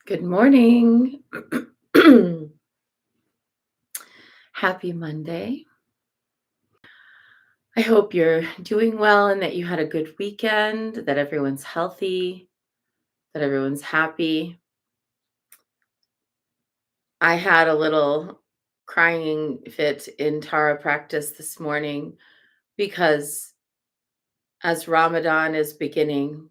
Good morning. Happy Monday. I hope you're doing well and that you had a good weekend, that everyone's healthy, that everyone's happy. I had a little crying fit in Tara practice this morning because as Ramadan is beginning,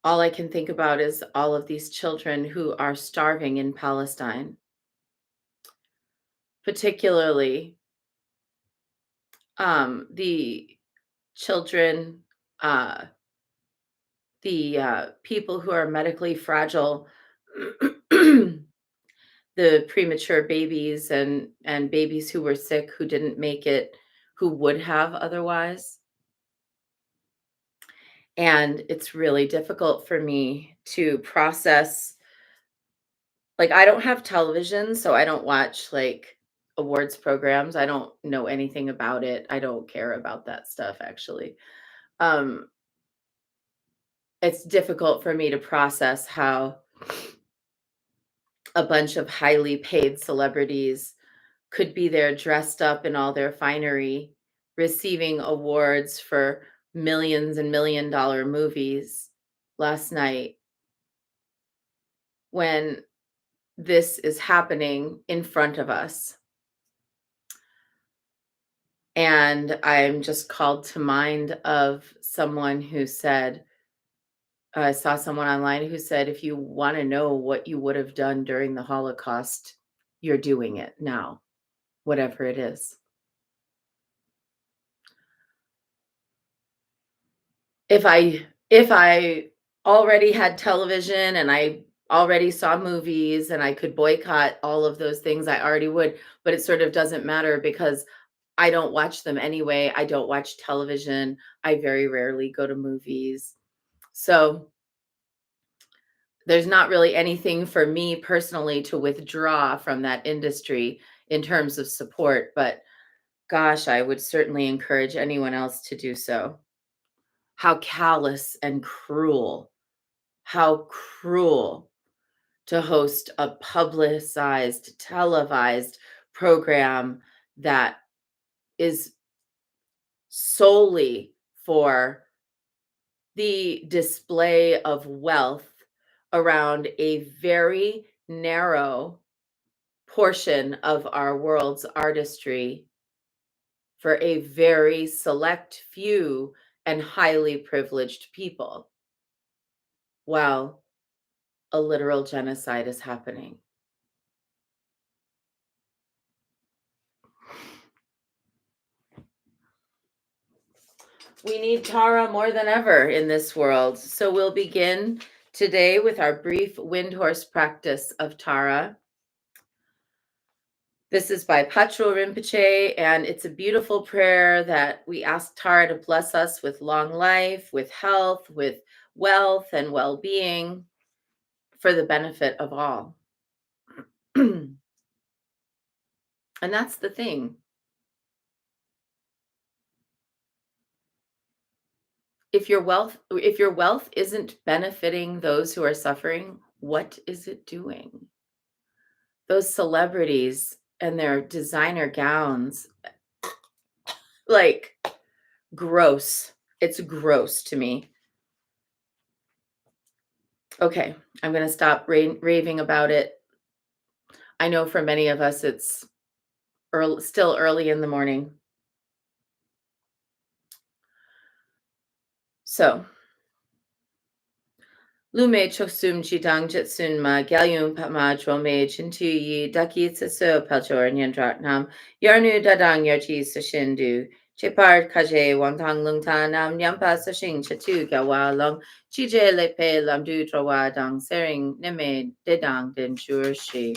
all I can think about is all of these children who are starving in Palestine, particularly the children, uh, the people who are medically fragile, the premature babies and babies who were sick who didn't make it, who would have otherwise. And it's really difficult for me to process. Like, I don't have television, so I don't watch like awards programs. I don't know anything about it. I don't care about that stuff actually. Um, it's difficult for me to process how a bunch of highly paid celebrities could be there dressed up in all their finery, receiving awards for millions and $1,000,000 movies last night when this is happening in front of us. And I'm just called to mind of someone who said, I saw someone online who said, if you want to know what you would have done during the Holocaust, you're doing it now, whatever it is. If I already had television and I already saw movies and I could boycott all of those things, I already would, but it sort of doesn't matter because I don't watch them anyway. I don't watch television. I very rarely go to movies. So, there's not really anything for me personally to withdraw from that industry in terms of support, but gosh, I would certainly encourage anyone else to do so. How callous and cruel. How cruel to host a publicized, televised program that is solely for the display of wealth around a very narrow portion of our world's artistry for a very select few and highly privileged people, while a literal genocide is happening. We need Tara more than ever in this world. So we'll begin today with our brief wind horse practice of Tara. This is by Patrul Rinpoche, and it's a beautiful prayer that we ask Tara to bless us with long life, with health, with wealth, and well being for the benefit of all. And that's the thing. If your wealth isn't benefiting those who are suffering, what is it doing? Those celebrities and their designer gowns, like, gross. It's gross to me. Okay, I'm going to stop raving about it. I know for many of us it's still early in the morning. So, Lume choksum chidang jetsun ma galyum pama drome chintu yi daki tsaso pelchor nyandratnam yarnu dadang yarchi sashindu chepar kaje wantang lungta nam nyampa sashing chatu gawa long chije lepe lamdu trawa dang sering neme dedang den shi.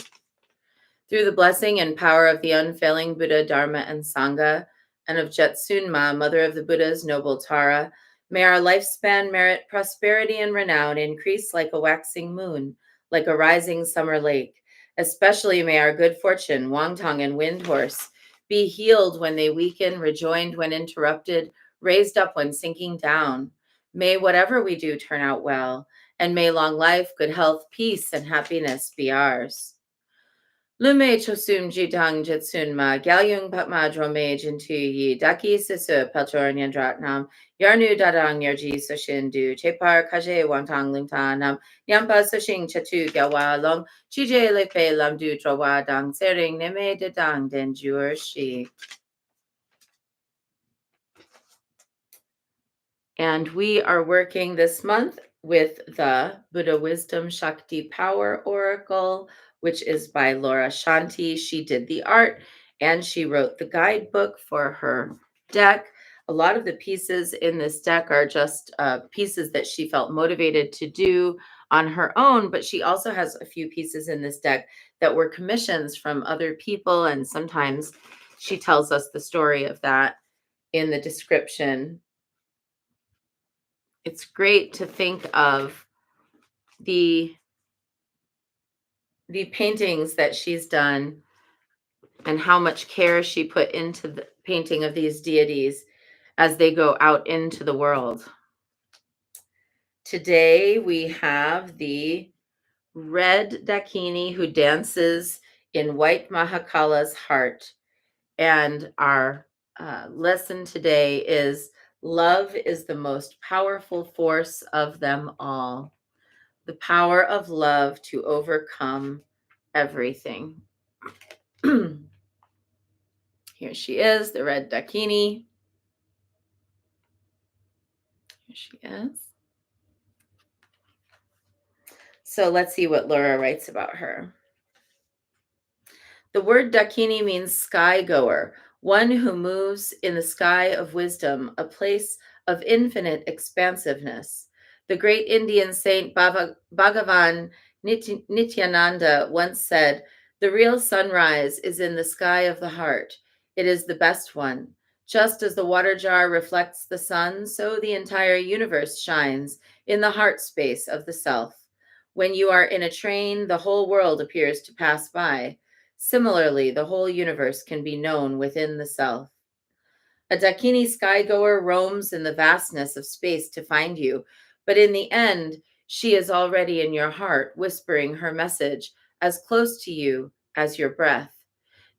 Through the blessing and power of the unfailing Buddha, Dharma, and Sangha, and of Jetsunma, mother of the Buddha's noble Tara, may our lifespan merit prosperity and renown increase like a waxing moon, like a rising summer lake. Especially may our good fortune, Wangtong and Windhorse, be healed when they weaken, rejoined when interrupted, raised up when sinking down. May whatever we do turn out well, and may long life, good health, peace, and happiness be ours. Lume chosum jitang jitsunma, galyung patma drome jintu yi, daki sisu pelchornyan dratnam, yarnu dadang yarji soshindu, chepar kaje wantang lingtanam, yampa soshing chatu gawa long, chije lepe lamdu trawa dang sering neme dedang den shi. And we are working this month with the Buddha Wisdom Shakti Power Oracle, which is by Laura Shanti. She did the art and she wrote the guidebook for her deck. A lot of the pieces in this deck are just pieces that she felt motivated to do on her own, but she also has a few pieces in this deck that were commissions from other people. And sometimes she tells us the story of that in the description. It's great to think of the paintings that she's done and how much care she put into the painting of these deities as they go out into the world. Today we have the red Dakini who dances in white Mahakala's heart. And our lesson today is love is the most powerful force of them all. The power of love to overcome everything. Here she is, the red Dakini. Here she is. So let's see what Laura writes about her. The word Dakini means sky goer, one who moves in the sky of wisdom, a place of infinite expansiveness. The great Indian saint Bhagavan Nityananda once said, "The real sunrise is in the sky of the heart. It is the best one. Just as the water jar reflects the sun, so the entire universe shines in the heart space of the self. When you are in a train, the whole world appears to pass by. Similarly, the whole universe can be known within the self. A Dakini skygoer roams in the vastness of space to find you, but in the end, she is already in your heart, whispering her message as close to you as your breath.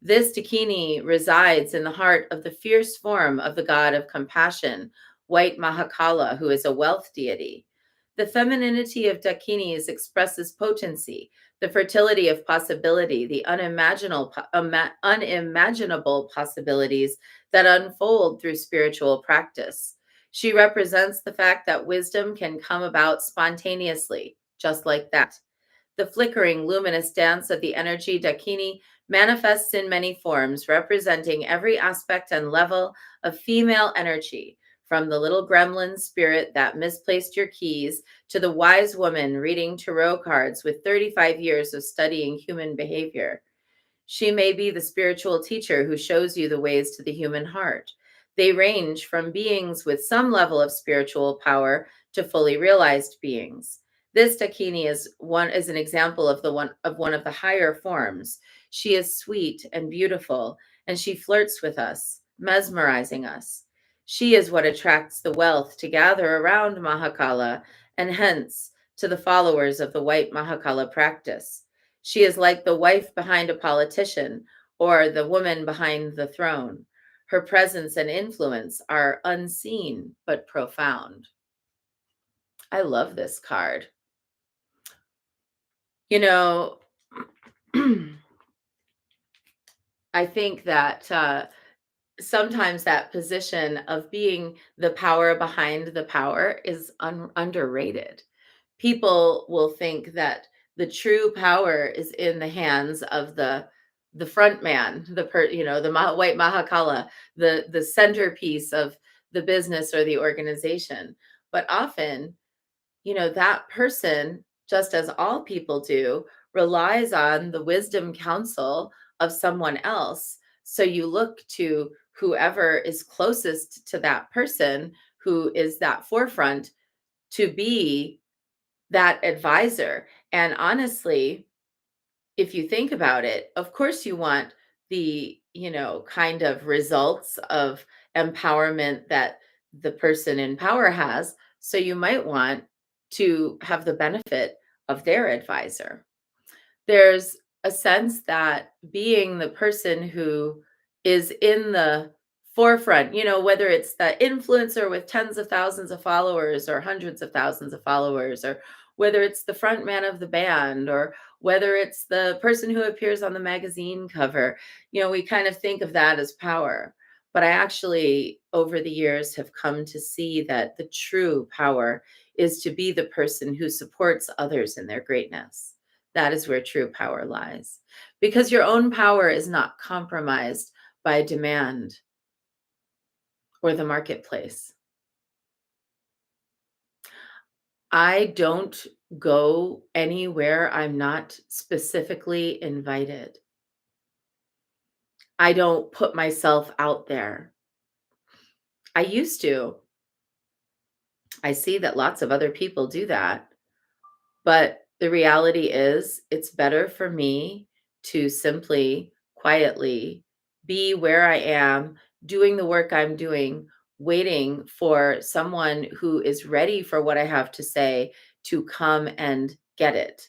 This Dakini resides in the heart of the fierce form of the god of compassion, white Mahakala, who is a wealth deity. The femininity of Dakinis expresses potency, the fertility of possibility, the unimaginable possibilities that unfold through spiritual practice. She represents the fact that wisdom can come about spontaneously, just like that. The flickering, luminous dance of the energy Dakini manifests in many forms, representing every aspect and level of female energy, from the little gremlin spirit that misplaced your keys to the wise woman reading tarot cards with 35 years of studying human behavior. She may be the spiritual teacher who shows you the ways to the human heart. They range from beings with some level of spiritual power to fully realized beings. This Dakini is an example of one of the higher forms. She is sweet and beautiful, and she flirts with us, mesmerizing us. She is what attracts the wealth to gather around Mahakala, and hence to the followers of the white Mahakala practice. She is like the wife behind a politician or the woman behind the throne. Her presence and influence are unseen but profound. I love this card. You know, I think that sometimes that position of being the power behind the power is underrated. People will think that the true power is in the hands of the front man, the white Mahakala, the centerpiece of the business or the organization. But often, that person, just as all people do, relies on the wisdom counsel of someone else. So you look to whoever is closest to that person who is that forefront to be that advisor. And honestly, if you think about it, of course you want the, kind of results of empowerment that the person in power has. So you might want to have the benefit of their advisor. There's a sense that being the person who is in the forefront, whether it's the influencer with tens of thousands of followers or hundreds of thousands of followers, or whether it's the front man of the band, or whether it's the person who appears on the magazine cover, we kind of think of that as power. But I actually, over the years, have come to see that the true power is to be the person who supports others in their greatness. That is where true power lies. Because your own power is not compromised by demand or the marketplace. I don't go anywhere I'm not specifically invited. I don't put myself out there. I used to. I see that lots of other people do that. But the reality is, it's better for me to simply, quietly be where I am, doing the work I'm doing, waiting for someone who is ready for what I have to say to come and get it.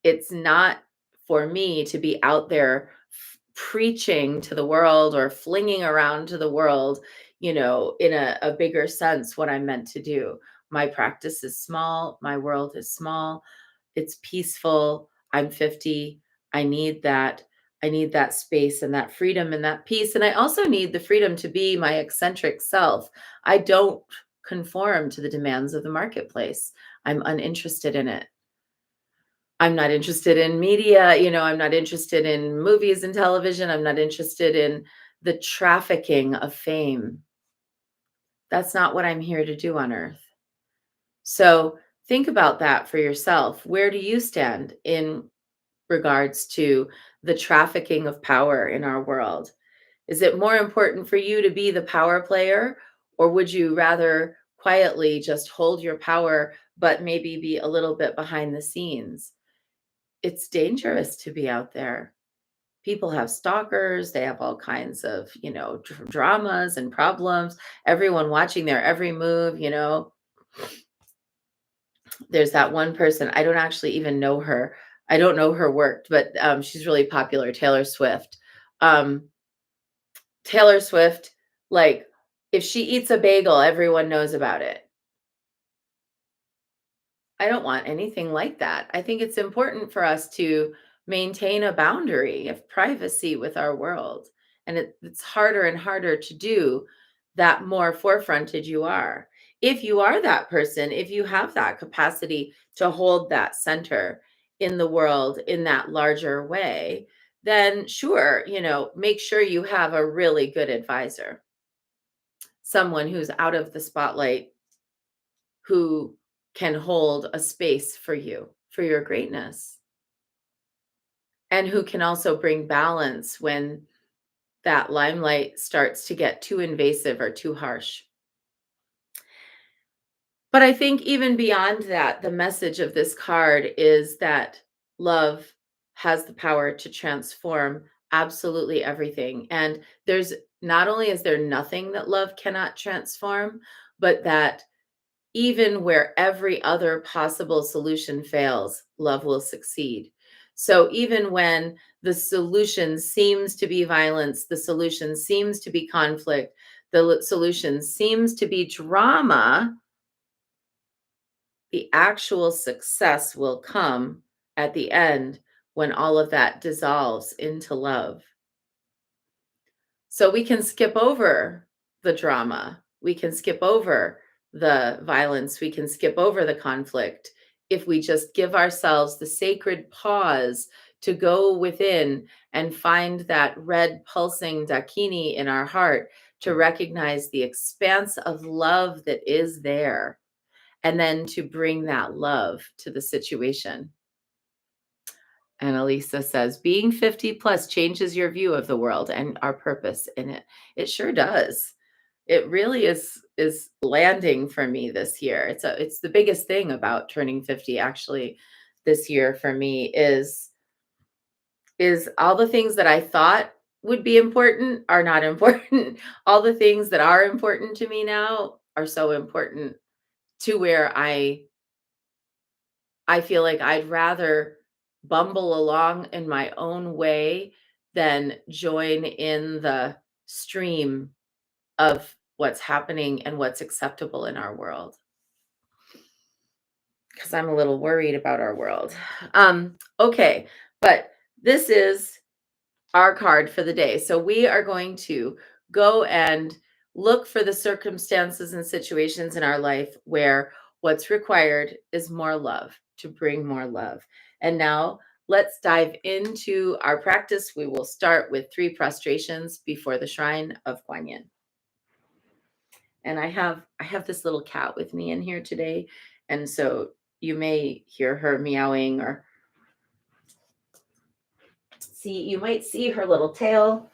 It's not for me to be out there preaching to the world or flinging around to the world, in a bigger sense, what I'm meant to do. My practice is small, my world is small, it's peaceful. I'm 50. I need that. I need that space and that freedom and that peace. And I also need the freedom to be my eccentric self. I don't conform to the demands of the marketplace. I'm uninterested in it. I'm not interested in media, I'm not interested in movies and television. I'm not interested in the trafficking of fame. That's not what I'm here to do on earth. So think about that for yourself. Where do you stand in regards to the trafficking of power in our world? Is it more important for you to be the power player, or would you rather quietly just hold your power, but maybe be a little bit behind the scenes? It's dangerous to be out there. People have stalkers, they have all kinds of, dramas and problems, everyone watching their every move. There's that one person, I don't actually even know her. I don't know her work, but she's really popular, Taylor Swift. Um, Taylor Swift, like, if she eats a bagel, everyone knows about it. I don't want anything like that. I think it's important for us to maintain a boundary of privacy with our world. And it's harder and harder to do that more forefronted you are. If you are that person, if you have that capacity to hold that center in the world in that larger way, then sure, make sure you have a really good advisor, someone who's out of the spotlight, who can hold a space for you, for your greatness, and who can also bring balance when that limelight starts to get too invasive or too harsh. But I think even beyond that, the message of this card is that love has the power to transform absolutely everything. And there's not only is there nothing that love cannot transform, but that even where every other possible solution fails, love will succeed. So even when the solution seems to be violence, the solution seems to be conflict, the solution seems to be drama, the actual success will come at the end when all of that dissolves into love. So we can skip over the drama. We can skip over the violence. We can skip over the conflict if we just give ourselves the sacred pause to go within and find that red pulsing dakini in our heart, to recognize the expanse of love that is there, and then to bring that love to the situation. And Elisa says, being 50 plus changes your view of the world and our purpose in it. It sure does. It really is landing for me this year. It's the biggest thing about turning 50 actually this year for me is all the things that I thought would be important are not important. All the things that are important to me now are so important to where I I feel like I'd rather bumble along in my own way than join in the stream of what's happening and what's acceptable in our world. Because I'm a little worried about our world. Okay, but this is our card for the day. So we are going to go and look for the circumstances and situations in our life where what's required is more love, to bring more love. And now let's dive into our practice. We will start with 3 prostrations before the shrine of Kuan Yin. And I have this little cat with me in here today, and so you may hear her meowing or you might see her little tail.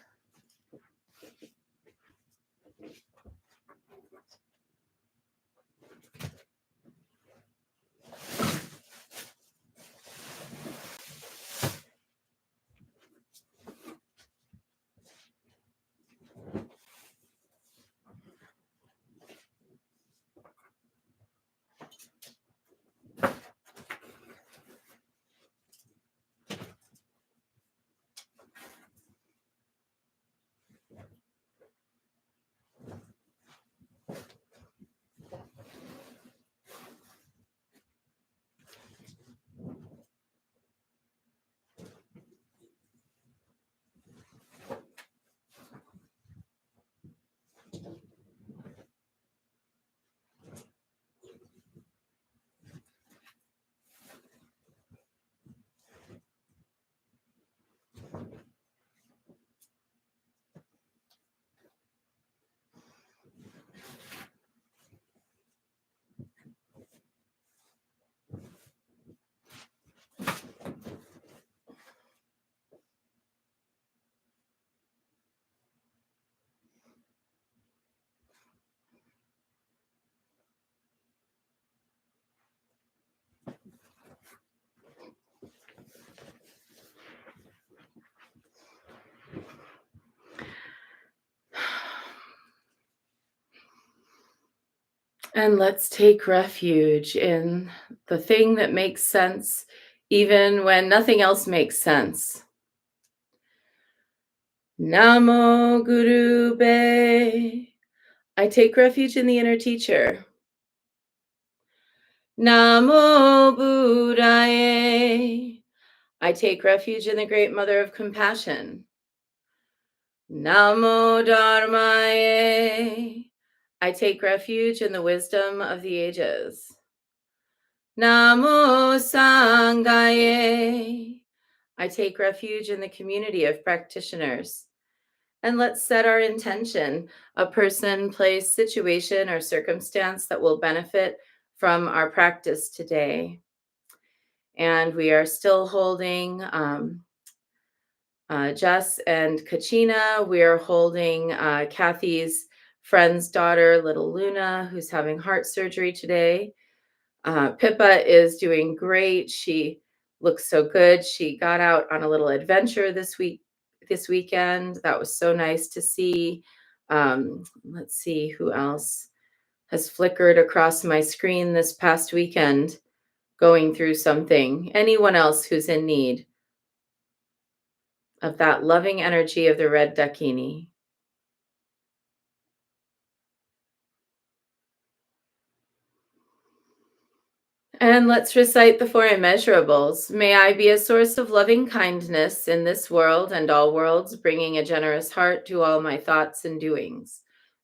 And let's take refuge in the thing that makes sense, even when nothing else makes sense. Namo Guru Be. I take refuge in the inner teacher. Namo Buddhaye. I take refuge in the great mother of compassion. Namo Dharmaye. I take refuge in the wisdom of the ages. Namo Sanghaye. I take refuge in the community of practitioners. And let's set our intention, a person, place, situation, or circumstance that will benefit from our practice today. And we are still holding Jess and Kachina. We are holding Kathy's friend's daughter, little Luna, who's having heart surgery today. Pippa is doing great. She looks so good. She got out on a little adventure this weekend. That was so nice to see. Let's see who else has flickered across my screen this past weekend going through something. Anyone else who's in need of that loving energy of the red Dakini. And let's recite the 4 immeasurables. May I be a source of loving kindness in this world and all worlds, bringing a generous heart to all my thoughts and doings.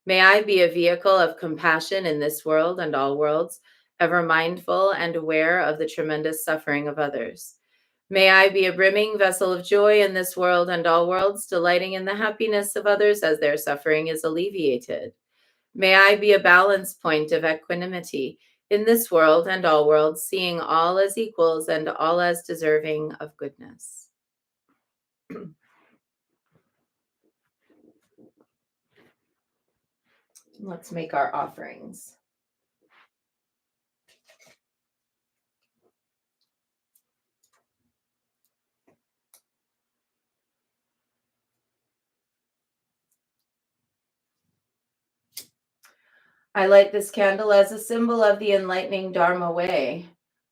May I be a vehicle of compassion in this world and all worlds, ever mindful and aware of the tremendous suffering of others. May I be a brimming vessel of joy in this world and all worlds, delighting in the happiness of others as their suffering is alleviated. May I be a balance point of equanimity in this world and all worlds, seeing all as equals and all as deserving of goodness. Let's make our offerings. I light this candle as a symbol of the enlightening Dharma way.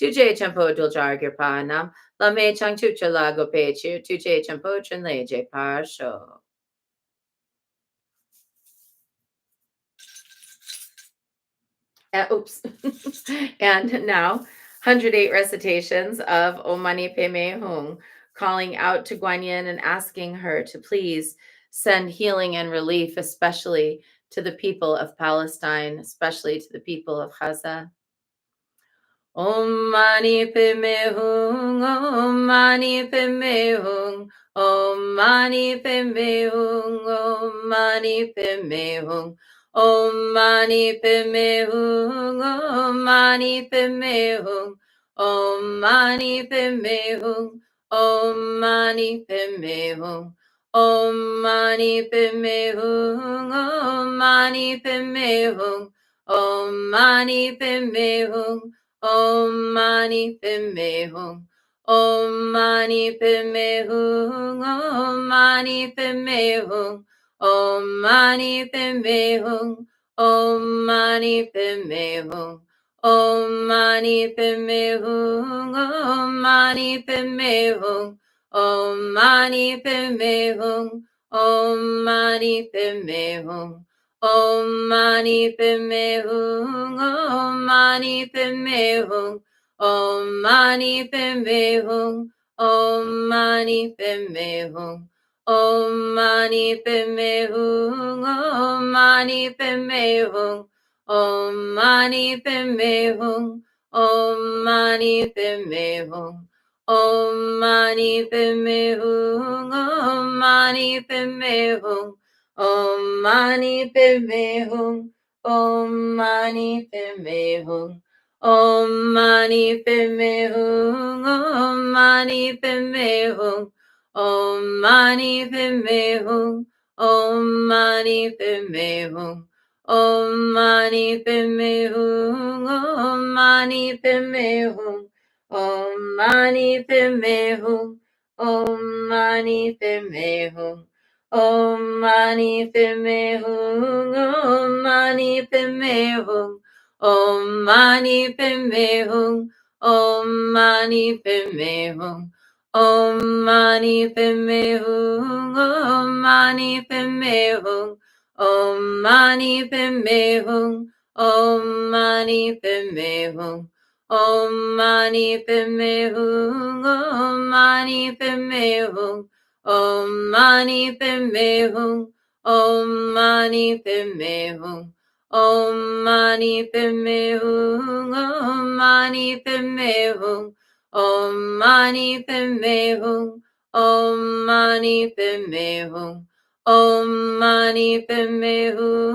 Tuje Champo Duljargir Panam, Lame Changchucha Lago Pechu, Tuje Champo Chenleje Parsho. Oops. And now, 108 recitations of Om Mani Padme Hum, calling out to Guanyin and asking her to please send healing and relief, especially to the people of Palestine, especially to the people of Gaza. Om Mani Padme Hum, Om Mani Padme Hum, Om Mani Padme Hum, Om Mani Padme Hum. Om Mani Padme Hum, Om Mani Padme Hum, Om Mani Padme Hum, Om Mani Padme Hum, Om Mani Padme Hum, Om Mani Padme Hum, Om Mani Padme Hum. Om Mani Padme Hum. Om Mani Padme Hum. Om Mani Padme Hum. Om Mani Padme Hum. Om Mani Padme Hum. Om Mani Padme Hum. Om Mani Padme Hum. Om Mani Padme Hum. Om Mani Padme Hum. Om Mani Padme Hum, Om Mani Padme Hum, Om Mani Padme Hum, Om Mani Padme Hum, Om Mani Padme Hum, Om Mani Padme Hum, Om Mani Padme Hum, Om Mani Padme Hum, Om Mani Padme Hum, Om Mani Padme Hum. Om Mani Padme Hum, Om Mani Padme Hum, Om Mani Padme Hum, Om Mani Padme Hum, Om Mani Padme Hum, Om Mani Padme Hum, Om Mani Padme Hum, Om Mani Padme Hum, Om Mani Padme Hum, Om Mani Padme Hum. Om Mani Padme Hum, Om Mani Padme Hum, Om Mani Padme Hum, Om Mani Padme Hum, Om Mani Padme Hum, Om Mani Padme Hum, Om Mani Padme Hum, Om Mani Padme Hum, Om Mani Padme Hum, Om Mani Padme Hum. Om Mani Padme Hum, Om Mani Padme Hum, Om Mani Padme Hum, Om Mani Padme Hum, Om Mani Padme Hum, Om Mani Padme Hum, Om Mani Padme Hum,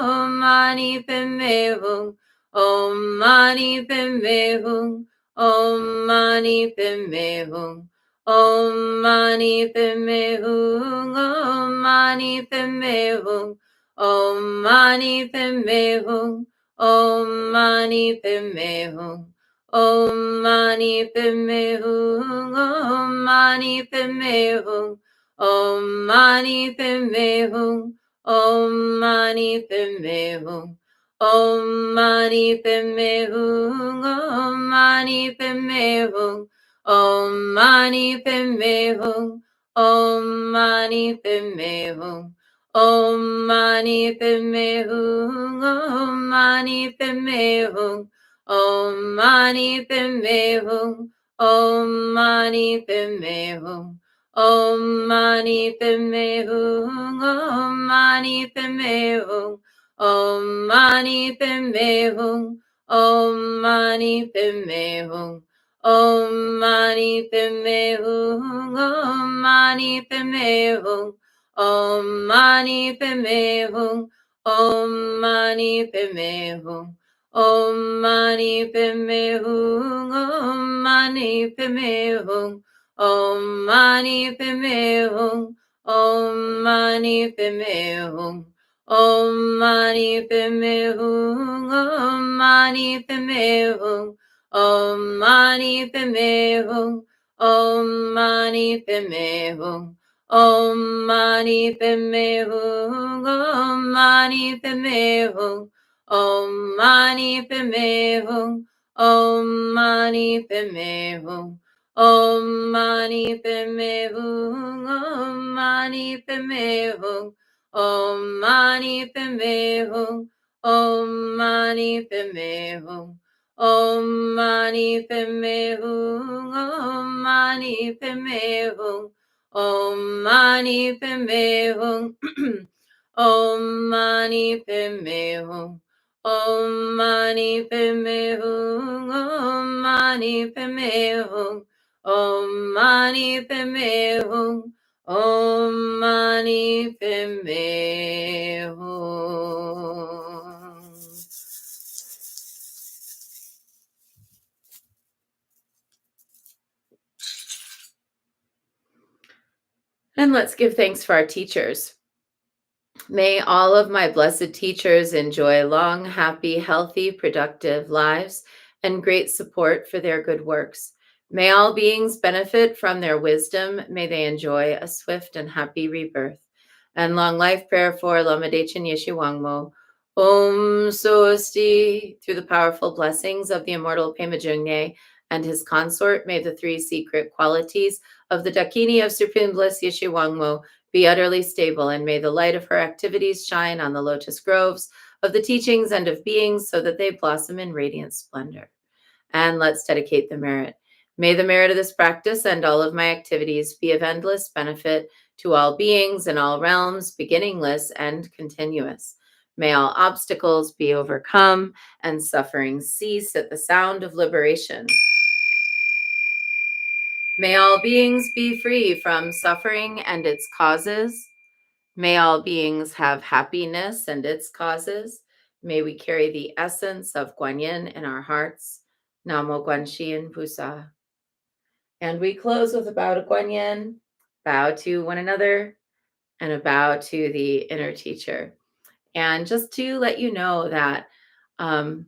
Om Mani Padme Hum, Om Mani Padme Hum, Om Mani Padme Hum. Om Mani Padme Hum, Om Mani Padme Hum, Om Mani Padme Hum, Om Mani Padme Hum, Om Mani Padme Hum, Om Mani Padme Hum, Om Mani Padme Hum, Om Mani Padme Hum, Om Mani Padme Hum, Om Mani Padme Hum. Om Mani Padme Hum, Om Mani Padme Hum, Om Mani Padme Hum, Om Mani Padme Hum, Om Mani Padme Hum, Om Mani Padme Hum, Om Mani Padme Hum, Om Mani Padme Hum, Om Mani Padme Hum, Om Mani Padme Hum. Om Mani Padme Hum, Om Mani Padme Hum, Om Mani Padme Hum, Om Mani Padme Hum, Om Mani Padme Hum, Om Mani Padme Hum, Om Mani Padme Hum, Om Mani Padme Hum, Om Mani Padme Hum, Om Mani Padme Hum. Om Mani Padme Hum, Om Mani Padme Hum, Om Mani Padme Hum, Om Mani Padme Hum, Om Mani Padme Hum, Om Mani Padme Hum. Om Mani Padme Hum. Om Mani Padme Hum. Om Mani Padme Hum. Om Mani Padme Hum. Om Mani Padme Hum. Om Mani Padme Hum. Om Mani Padme Hum. Om Mani Padme Hum. Om Mani Padme Hum. Om Mani Padme Hum. Om Mani Padme Hum. Om Mani Padme Hum. And let's give thanks for our teachers. May all of my blessed teachers enjoy long, happy, healthy, productive lives and great support for their good works. May all beings benefit from their wisdom. May they enjoy a swift and happy rebirth. And long life prayer for Lama Dechen Yeshe Wangmo. Om Swasti. Through the powerful blessings of the immortal Pema Jungye and his consort, may the three secret qualities of the Dakini of Supreme Bliss Yeshe Wangmo be utterly stable, and may the light of her activities shine on the lotus groves of the teachings and of beings so that they blossom in radiant splendor. And let's dedicate the merit. May the merit of this practice and all of my activities be of endless benefit to all beings in all realms, beginningless and continuous. May all obstacles be overcome and suffering cease at the sound of liberation. May all beings be free from suffering and its causes. May all beings have happiness and its causes. May we carry the essence of Guanyin in our hearts. Namo Guanxin Pusa. And we close with a bow to Guanyin, bow to one another, and a bow to the inner teacher. And just to let you know that um,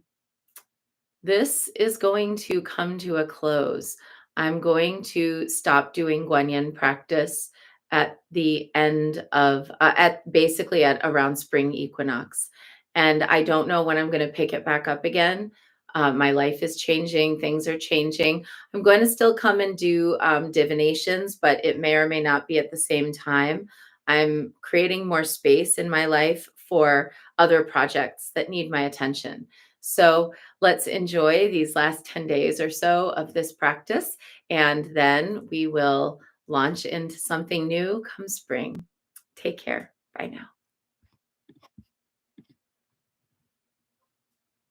this is going to come to a close. I'm going to stop doing Guanyin practice at the end of, at basically at around spring equinox. And I don't know when I'm going to pick it back up again. My life is changing, things are changing. I'm going to still come and do divinations, but it may or may not be at the same time. I'm creating more space in my life for other projects that need my attention. So let's enjoy these last 10 days or so of this practice, and then we will launch into something new come spring. Take care. Bye now.